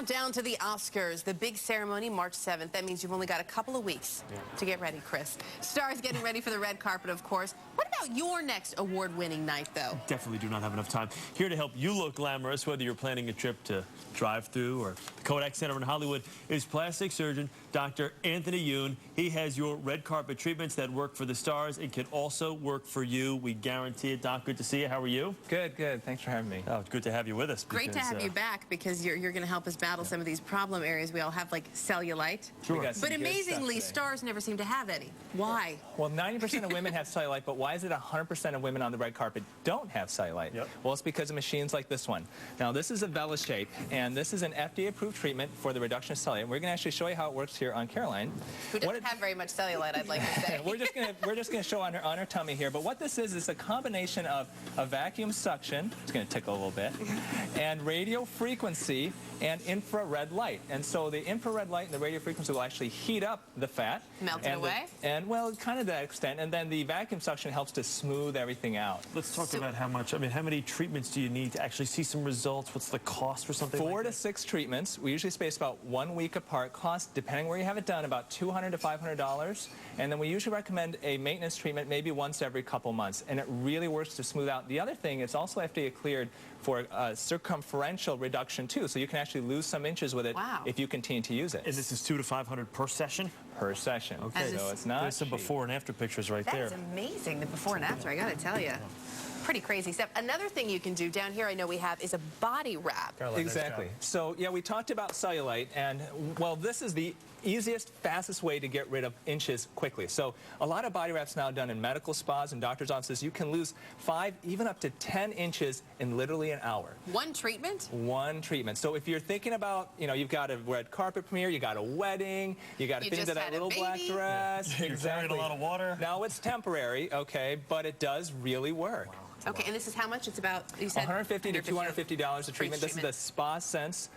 Countdown to the Oscars, the big ceremony, March 7th. That means you've only got a couple of weeks to get ready, Chris. Stars getting ready for the red carpet, of course. What about your next award-winning night, though? Definitely do not have enough time. Here to help you look glamorous, whether you're planning a trip to drive-through or the Kodak Center in Hollywood, is plastic surgeon Dr. Anthony Youn. He has your red carpet treatments that work for the stars and can also work for you. We guarantee it. Doc, good to see you. How are you? Good, good. Thanks for having me. Oh, it's good to have you with us. Great to have you back, because you're going to help us battle some of these problem areas. We all have, like, cellulite. Sure. But amazingly, stars never seem to have any. Why? Well, 90% of women have cellulite, but why is it 100% of women on the red carpet don't have cellulite? Well, it's because of machines like this one. Now, this is a Velashape, and this is an FDA-approved treatment for the reduction of cellulite. We're going to actually show you how it works here on Caroline. Who doesn't have very much cellulite, I'd like to say. we're just going to show on her tummy here. But what this is a combination of a vacuum suction, it's going to tickle a little bit, and radio frequency and infrared light. And so the infrared light and the radio frequency will actually heat up the fat. Melt it away? Well, kind of to that extent. And then the vacuum suction helps to smooth everything out. Let's talk about how much, how many treatments do you need to actually see some results? What's the cost for something like that? 4 to 6 treatments. We usually space about 1 week apart. Cost, depending where you have it done, about $200 to $500. And then we usually recommend a maintenance treatment maybe once every couple months. And it really works to smooth out. The other thing, it's also FDA cleared for circumferential reduction too. So you can actually lose some inches with it if you continue to use it. And this is $200 to $500 per session? Per session. Okay. So it's not There's some before and after pictures right there. That's amazing, the before and after, I gotta tell you. Pretty crazy stuff. Another thing you can do down here, I know we have, is a body wrap. Exactly. So, yeah, we talked about cellulite, and, well, this is the easiest, fastest way to get rid of inches quickly. So a lot of body wraps now done in medical spas and doctor's offices, you can lose 5, even up to 10 inches in literally an hour. One treatment? One treatment. So if you're thinking about, you know, you've got a red carpet premiere, you got a wedding, you got to fit into that little black dress. You're carrying a lot of water. Now it's temporary, okay, but it does really work. Wow. Okay, and this is how much? It's about, you said? $150 to $250 a treatment. This is the Spa Sense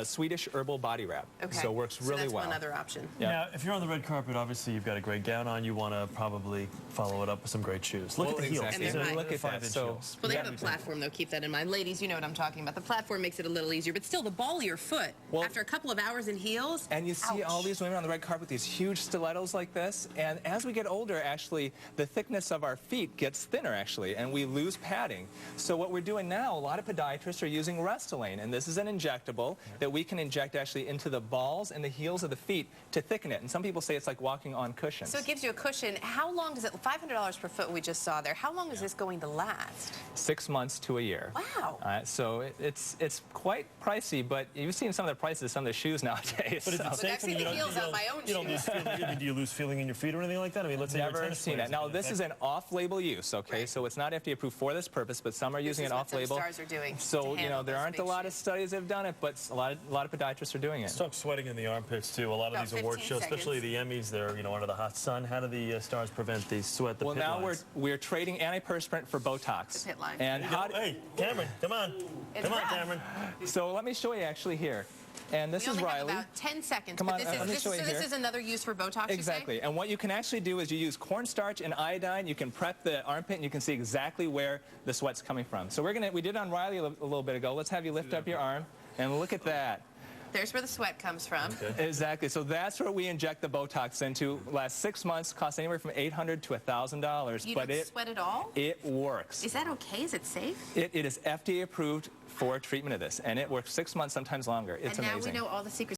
Swedish herbal body wrap. Okay. So it works really that's well. One other option. Yeah. Now, if you're on the red carpet, obviously you've got a great gown on. You want to probably follow it up with some great shoes. Look at the heels. And they're high. Look at that. So, well, they have a platform, though. Keep that in mind. Ladies, you know what I'm talking about. The platform makes it a little easier, but still, the ball of your foot, after a couple of hours in heels, and you see all these women on the red carpet with these huge stilettos like this, and as we get older, actually, the thickness of our feet gets thinner, actually, and we lose padding. So what we're doing now, a lot of podiatrists are using Restylane, and this is an injectable that we can inject actually into the balls and the heels of the feet to thicken it. And some people say it's like walking on cushions. So it gives you a cushion. How long does it, $500 per foot we just saw there, how long is this going to last? 6 months to a year. Wow. So it's quite pricey, but you've seen some of the prices of some of the shoes nowadays. But is it safe? I've seen the heels on my own shoes. You don't lose feeling, do you lose feeling in your feet or anything like that? I mean, let's say you're a tennis player. Never seen that. Now, this is an off-label use, okay? So it's not FDA approved for this purpose, but some are using it off-label. Some stars are doing. So, you know, there aren't a lot of studies that have done it, but a lot of podiatrists are doing it. Stop sweating in the armpits, too. A lot of these award shows, especially the Emmys, they're, you know, under the hot sun. How do the stars prevent the sweat, the pit now lines? we're trading antiperspirant for Botox. The pit line. And hey, Cameron, come on. Come on, Cameron. So let me show you actually here. And this is Riley. We only have about 10 seconds. Come on, let me show you here. This is another use for Botox, exactly. you say? And what you can actually do is you use cornstarch and iodine. You can prep the armpit, and you can see exactly where the sweat's coming from. So we did it on Riley a little bit ago. Let's have you lift up your arm, and look at that. There's where the sweat comes from. Okay. Exactly. So that's where we inject the Botox into. Last 6 months, costs anywhere from $800 to $1,000. You don't sweat at all? It works. Is that okay? Is it safe? It is FDA approved for treatment of this, and it works 6 months, sometimes longer. It's amazing. And now we know all the secrets.